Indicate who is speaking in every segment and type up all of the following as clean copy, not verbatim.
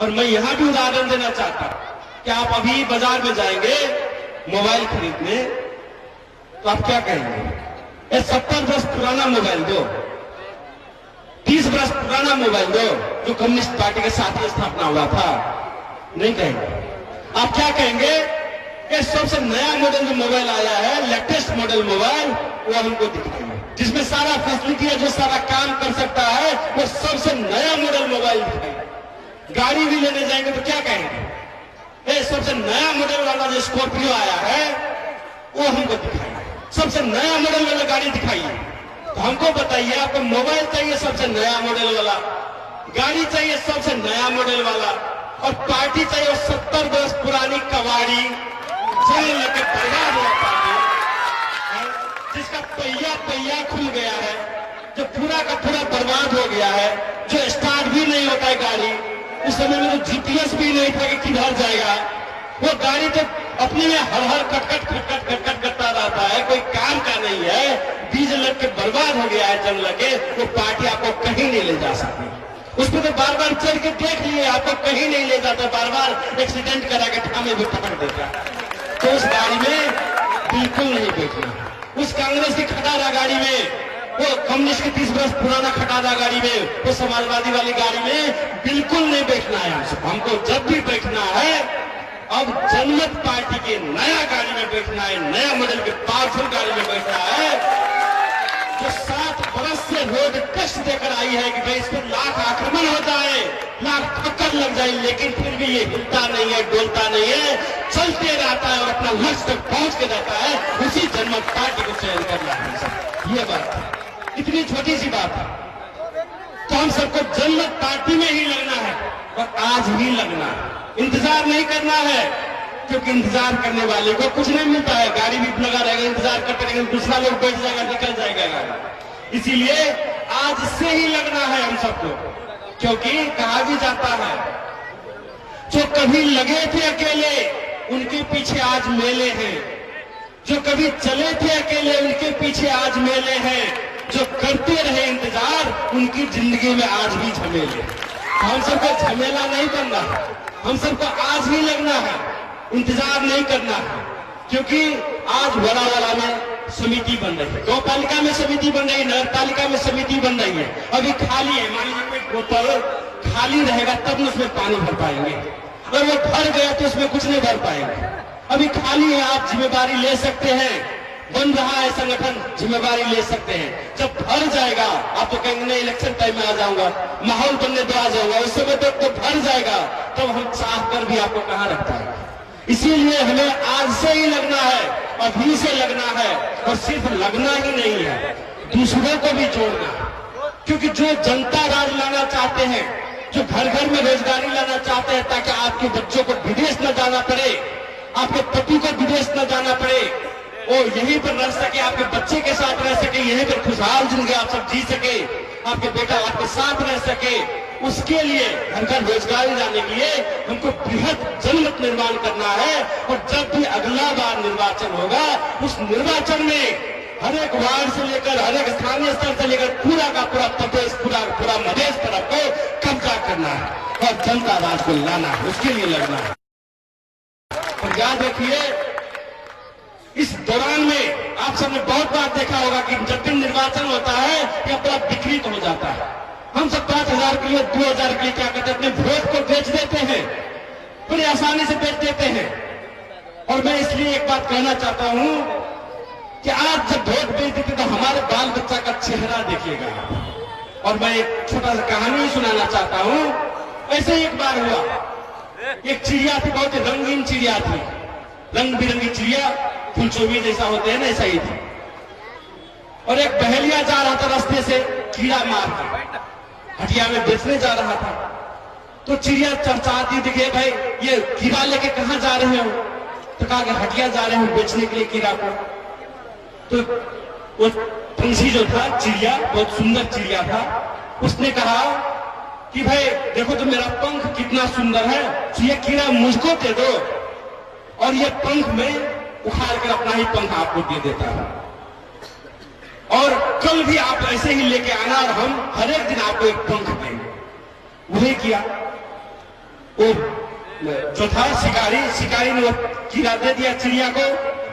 Speaker 1: और मैं यहां भी उदाहरण देना चाहता हूं कि आप अभी बाजार में जाएंगे मोबाइल खरीदने, तो आप क्या कहेंगे? ये 70 वर्ष पुराना मोबाइल दो, 30 वर्ष पुराना मोबाइल दो, जो कम्युनिस्ट पार्टी के साथ ही स्थापना हुआ था। नहीं कहेंगे। आप क्या कहेंगे? ये सबसे नया मॉडल जो मोबाइल आया है, लेटेस्ट मॉडल मोबाइल, वो हमको दिखाइए, जिसमें सारा फैसिलिटी है, जो सारा काम कर सकता है, वो सबसे नया मॉडल मोबाइल दिखाइए। गाड़ी भी लेने जाएंगे तो क्या कहेंगे? ये सबसे नया मॉडल वाला जो स्कॉर्पियो आया है, वो हमको दिखाइए, सबसे नया मॉडल वाला गाड़ी दिखाइए। तो हमको बताइए, आपको मोबाइल चाहिए सबसे नया मॉडल वाला, गाड़ी चाहिए सबसे नया मॉडल वाला, और पार्टी चाहिए 70 वर्ष पुरानी कबाड़ी, लेके बर्बाद हुआ पार्टी, जिसका पहिया पहिया खुल गया है, जो पूरा का पूरा बर्बाद हो गया है, जो स्टार्ट भी नहीं होता है गाड़ी। उस समय में तो जीपीएस भी नहीं था कि किधर जाएगा। वो गाड़ी तो अपने में हर हर खटखट खटखट खटखट करता रहता है, कोई काम का नहीं है, बीज लग के बर्बाद हो गया है, जंग लगे। वो पार्टी आपको कहीं नहीं ले जा सकती। उसमें तो बार बार चढ़ के देख लिए, आपको कहीं नहीं ले जाता, बार बार एक्सीडेंट करा के ठामे भी पकड़ देता। तो उस गाड़ी में बिल्कुल नहीं बैठना। उस कांग्रेस की खटारा गाड़ी में, वो कम्युनिस्ट की 30 वर्ष पुराना खटारा गाड़ी में, वो समाजवादी वाली गाड़ी में बिल्कुल नहीं बैठना है। हमको जब भी बैठना है, अब जनमत पार्टी के नया गाड़ी में बैठना है, नया मॉडल के पावरफुल गाड़ी में बैठना है, जो 7 बरस से रोड कष्ट देकर आई है कि भाई इस पर लाख आक्रमण होता है, लाख ठक्कर लग जाए, लेकिन फिर भी ये हिलता नहीं है, डोलता नहीं है, चलते रहता है और अपना लक्ष्य तक पहुंच के रहता है। उसी जनमत पार्टी को चयन करना है। ये बात है, इतनी छोटी सी बात है। तो हम सबको जनमत पार्टी में ही लगना है, और आज ही लगना है, इंतजार नहीं करना है, क्योंकि इंतजार करने वाले को कुछ नहीं मिलता है। गाड़ी भी लगा रहेगा, इंतजार करते रहेंगे, दूसरा लोग बैठ जाएगा, निकल जाएगा गाड़ी। इसीलिए आज से ही लगना है हम सबको, क्योंकि कहा भी जाता है, जो कभी लगे थे अकेले उनके पीछे आज मेले हैं, जो कभी चले थे अकेले उनके पीछे आज मेले हैं, जो करते रहे इंतजार उनकी जिंदगी में आज भी झमेले। हम सबको झमेला नहीं बनना है, हम सबको आज ही लगना है, इंतजार नहीं करना है। क्योंकि आज वरावरा में समिति बन रही है, गौ पालिका में समिति बन रही है, नगर पालिका में समिति बन रही है, अभी खाली है। मान लीजिए कोई बोतल खाली रहेगा तब उसमें पानी भर पाएंगे, अगर वो भर गया तो उसमें कुछ नहीं भर पाएंगे। अभी खाली है, आप जिम्मेदारी ले सकते हैं, बन रहा है संगठन, जिम्मेदारी ले सकते हैं। जब भर जाएगा आप तो कहेंगे नहीं इलेक्शन टाइम में आ जाऊंगा, माहौल बनने तो आ जाऊंगा, उस समय तो भर जाएगा, तब हम चाह कर भी आपको कहां रखता है। इसीलिए हमें आज से ही लगना है, अभी से लगना है, और सिर्फ लगना ही नहीं है, दूसरों को भी जोड़ना है। क्योंकि जो जनता राज लाना चाहते हैं, जो घर घर में रोजगारी लाना चाहते हैं, ताकि आपके बच्चों को विदेश न जाना पड़े, आपके पति को विदेश न जाना पड़े, वो यहीं पर रह सके, आपके बच्चे के साथ रह सके, यहीं पर खुशहाल जिंदगी आप सब जी सके, आपके बेटा आपके साथ रह सके, उसके लिए घर घर रोजगारी लाने के लिए हमको बृहद जनमत निर्माण करना है। और जब भी अगला बार निर्वाचन होगा, उस निर्वाचन में हर एक वार्ड से लेकर हर एक स्थानीय स्तर से लेकर पूरा का पूरा प्रदेश, पूरा मधेश तरफ को कब्जा करना है और जनता राज को लाना है, उसके लिए लड़ना है। और याद रखिए, इस दौरान में आप सबने बहुत बार देखा होगा कि जब भी निर्वाचन होता है यह बड़ा विकृत हो जाता है। हम सब 5,000 के लिए 2,000 के लिए क्या करते हैं, अपने वोट को बेच देते हैं, बड़ी आसानी से बेच देते हैं। और मैं इसलिए एक बात कहना चाहता हूं कि आज जब वोट बेच देते तो हमारे बाल बच्चा का चेहरा देखिएगा। और मैं एक छोटा सा कहानी सुनाना चाहता हूं। ऐसे ही एक बार हुआ, एक चिड़िया थी, बहुत रंगीन चिड़िया थी, रंग बिरंगी चिड़िया, फुलचोबी जैसा होते हैं ना, ऐसा ही थी। और एक बहेलिया जा रहा था रास्ते से, कीड़ा मार के हटिया में बेचने जा रहा था। तो चिड़िया चर्चाती दिखे, भाई ये कीड़ा लेके कहां जा रहे हो? तो कहा कि हटिया जा रहे हो बेचने के लिए कीड़ा को। तो वो पंछी जो था, चिड़िया, बहुत सुंदर चिड़िया था, उसने कहा कि भाई देखो तो मेरा पंख कितना सुंदर है, तो ये कीड़ा मुझको दे दो और ये पंख में उखाड़ कर अपना ही पंख आपको दे देता है, और कल भी आप ऐसे ही लेके आना और हम हर एक दिन आपको एक पंख देंगे। वही किया। वो जो था शिकारी ने वो कीड़ा दे दिया चिड़िया को,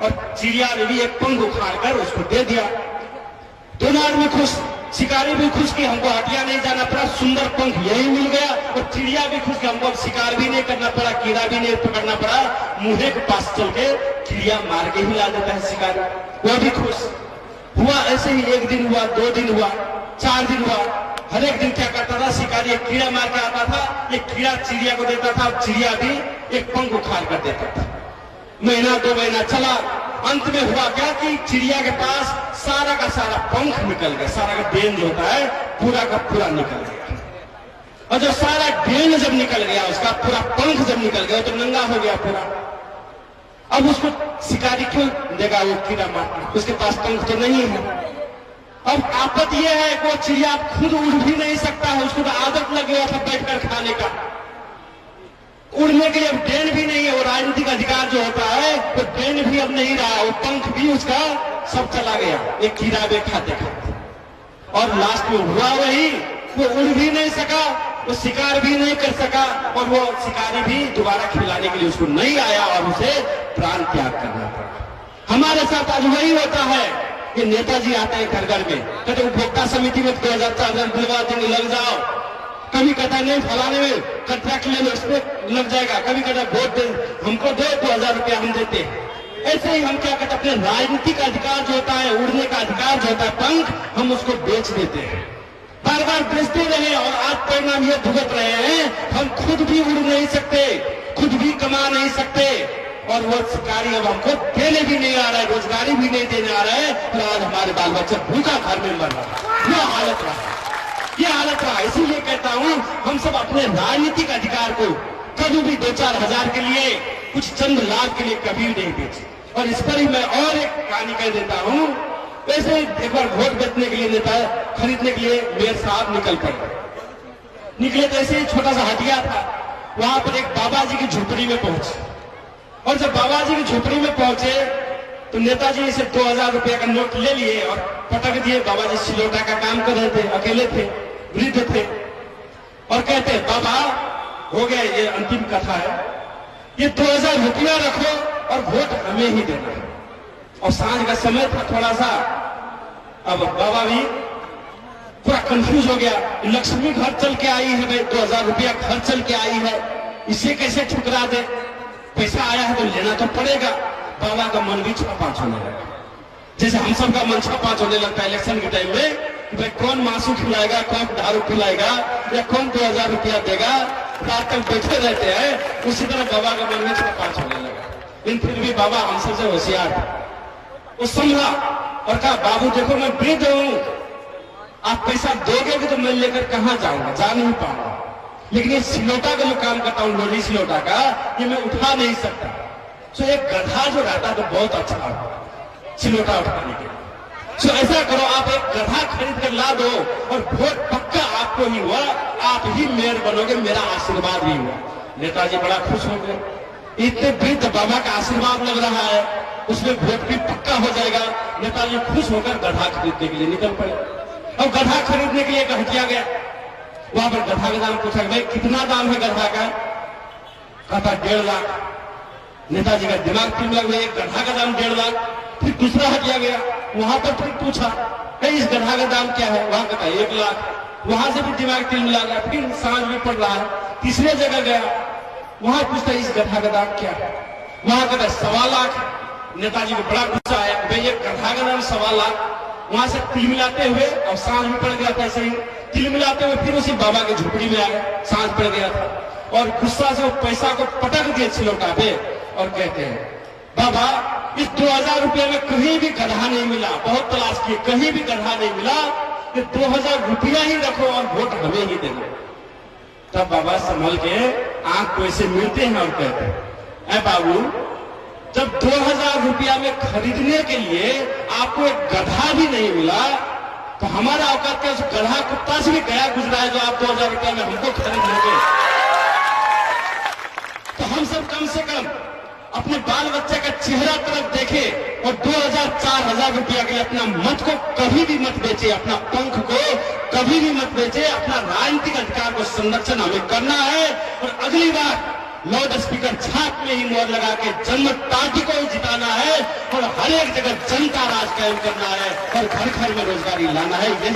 Speaker 1: और चिड़िया ने भी एक पंख उखाड़ कर उसको दे दिया। दोनों आदमी खुश, शिकारी भी खुश कि हमको हटिया नहीं जाना पड़ा, सुंदर पंख यही मिल गया, और चिड़िया भी खुश कि हमको अब शिकार भी नहीं करना पड़ा, कीड़ा भी नहीं पकड़ना पड़ा, मुंहे के पास चल के चिड़िया मार के ही ला देता है शिकारी, वो भी खुश हुआ। ऐसे ही 1 दिन हुआ, 2 दिन हुआ, 4 दिन हुआ। हर एक दिन क्या करता था, शिकारी एक कीड़ा मार के आता था, एक कीड़ा चिड़िया को देता था, और चिड़िया भी एक पंख उखाड़ कर देता था। महीना 2 महीना चला, अंत में हुआ क्या कि चिड़िया के पास सारा का सारा पंख निकल गया, सारा का डेन जो होता है पूरा का पूरा निकल गया। और जब सारा डेन जब निकल गया, उसका पूरा पंख जब निकल गया तो नंगा हो गया पूरा। अब उसको शिकारी क्यों देगा वो कीड़ा मार, उसके पास पंख तो नहीं है। अब आफत यह है कि वो चिड़िया खुद उड़ भी नहीं सकता है, उसको तो आदत लग गया था बैठकर खाने का, उड़ने के लिए अब डेन भी नहीं है। वो राजनीतिक अधिकार जो होता है वो डेन भी अब नहीं रहा, वो पंख भी उसका सब चला गया एक कीड़ा में खाते खाते। और लास्ट में हुआ वही, वो उड़ भी नहीं सका, वो शिकार भी नहीं कर सका, और वो शिकारी भी दोबारा खिलाने के लिए उसको नहीं आया, और उसे प्राण त्याग करना पड़ा। हमारे साथ आज वही होता है कि नेताजी आते हैं घर घर में, कहते उपभोक्ता समिति में 2004 दिलवा देंगे, लग जाओ। कभी कहता नहीं फलाने में कॉन्ट्रैक्ट ले लो, उसमें लग जाएगा। कभी कहता वोट दे हमको, दो 2000 रुपया हम देते हैं। ऐसे ही हम क्या कहते, अपने राजनीतिक अधिकार जो होता है, उड़ने का अधिकार जो होता है, पंख, हम उसको बेच देते हैं, बार बार बेचते रहे, और आज परिणाम ये भुगत रहे हैं, हम खुद भी उड़ नहीं सकते, खुद भी कमा नहीं सकते, और वो शिकारी अब हमको देने भी नहीं आ रहा है, रोजगारी भी नहीं देने आ रहा है, तो आज हमारे बाल बच्चे भूखा घर में मर रहा है। यह हालत रहा, ये हालत रहा। इसीलिए कहता हूं हम सब अपने राजनीतिक अधिकार को कभी भी 2-4 हजार के लिए, कुछ चंद लाभ के लिए कभी नहीं बेचे। और इस पर ही मैं और एक कहानी कह देता हूं। वैसे एक बार वोट बेचने के लिए, नेता खरीदने के लिए मेयर साहब निकल पड़े। निकले तो ऐसे ही छोटा सा हटिया था, वहां पर एक बाबा जी की झोपड़ी में पहुंचे, और जब बाबा जी की झोपड़ी में पहुंचे तो नेताजी से 2000 रुपया का नोट ले लिए और पटक दिए। बाबा जी सिलौटा का काम कर रहे थे, अकेले थे, वृद्ध थे, और कहते बाबा हो गया, ये अंतिम कथा है, ये 2000 रुपया रखो और वोट हमें ही देना है। और सांझ का समय था थोड़ा सा, अब बाबा भी पूरा कंफ्यूज हो गया, लक्ष्मी घर चल के आई है भाई, 2000 रुपया घर चल के आई है, इसे कैसे ठुकरा दे, पैसा आया है तो लेना तो पड़ेगा। बाबा का मन भी 6-5 होने लगा, जैसे हम सब का मन 6-5 होने लगता है इलेक्शन के टाइम में, कि भाई कौन मांसू खिलाएगा, कौन दारू खिलाएगा, या कौन 2000 रुपया देगा, रात तक बैठे रहते हैं। उसी तरह बाबा का मन में 6-5 होने लगा। लेकिन फिर भी बाबा हम सबसे होशियार था, वो समझा और कहा बाबू देखो मैं वृद्ध हूं, आप पैसा दोगे कि तो मैं लेकर कहां जाऊंगा, जा नहीं पाऊंगा, लेकिन ये सिलौटा का जो काम करता हूं, लोरी सिलौटा का, ये मैं उठा नहीं सकता। तो एक गधा जो रहता तो बहुत अच्छा होता सिलौटा उठाने के लिए। तो ऐसा करो, आप एक गधा खरीद कर ला दो, और वोट पक्का आपको ही हुआ, आप ही मेयर बनोगे, मेरा आशीर्वाद भी हुआ। नेताजी बड़ा खुश हो गए, इतने वृद्ध बाबा का आशीर्वाद लग रहा है, उसमें वोट भी पक्का हो जाएगा। नेताजी खुश होकर गधा खरीदने के लिए निकल पड़े। अब गधा खरीदने के लिए कहा किया गया, वहां पर गधा का दाम पूछा, भाई कितना दाम है गधा का? कहता 1.5 लाख। नेताजी का दिमाग तिलमिला गया, एक गधा का दाम 1.5 लाख। फिर दूसरा हटिया गया, वहां पर फिर पूछा इस गधा का दाम क्या है? वहां कहता 1 लाख। वहां से भी दिमाग तिलमिला गया, फिर सांझ में पड़ रहा है। तीसरे जगह गया, वहां पूछता इस गधा का दाम क्या है? वहां कहता 1.25 लाख। नेताजी को बड़ा गुस्सा आया, भाई एक गधा का दाम 1.25 लाख। वहां से तिलमिलाते हुए, और सांझ में पड़ गया था, ऐसे ही तिलमिलाते हुए फिर उसी बाबा की झोपड़ी में आए, सांझ पड़ गया था, और गुस्सा से वो पैसा को पटक दिए सिलौटा पे, और कहते हैं बाबा इस 2000 रुपये में कहीं भी गधा नहीं मिला, बहुत तलाश किए, कहीं भी गधा नहीं मिला, ये 2000 रुपया ही रखो और वोट हमें ही देना। तब बाबा संभल के आंख को ऐसे मिलते हैं और कहते हैं, बाबू जब 2000 रुपया में खरीदने के लिए आपको एक गधा भी नहीं मिला, तो हमारा औकात क्या, उस गधा कुत्ता से भी गया गुजरा है जो आप 2000 रुपया में हमको खरीद लोगे। तो हम सब कम से कम अपने बाल बच्चे का चेहरा तरफ देखे और 2000-4000 रुपया के लिए अपना मत को कभी भी मत बेचे, अपना पंख को कभी भी मत बेचे। अपना राजनीतिक अधिकार को संरक्षण हमें करना है और अगली बार लाउड स्पीकर छाप में ही मोहर लगा के जनमत पार्टी को ही जिताना है और हर एक जगह जनता राज कायम करना है और घर घर में रोजगारी लाना है। यही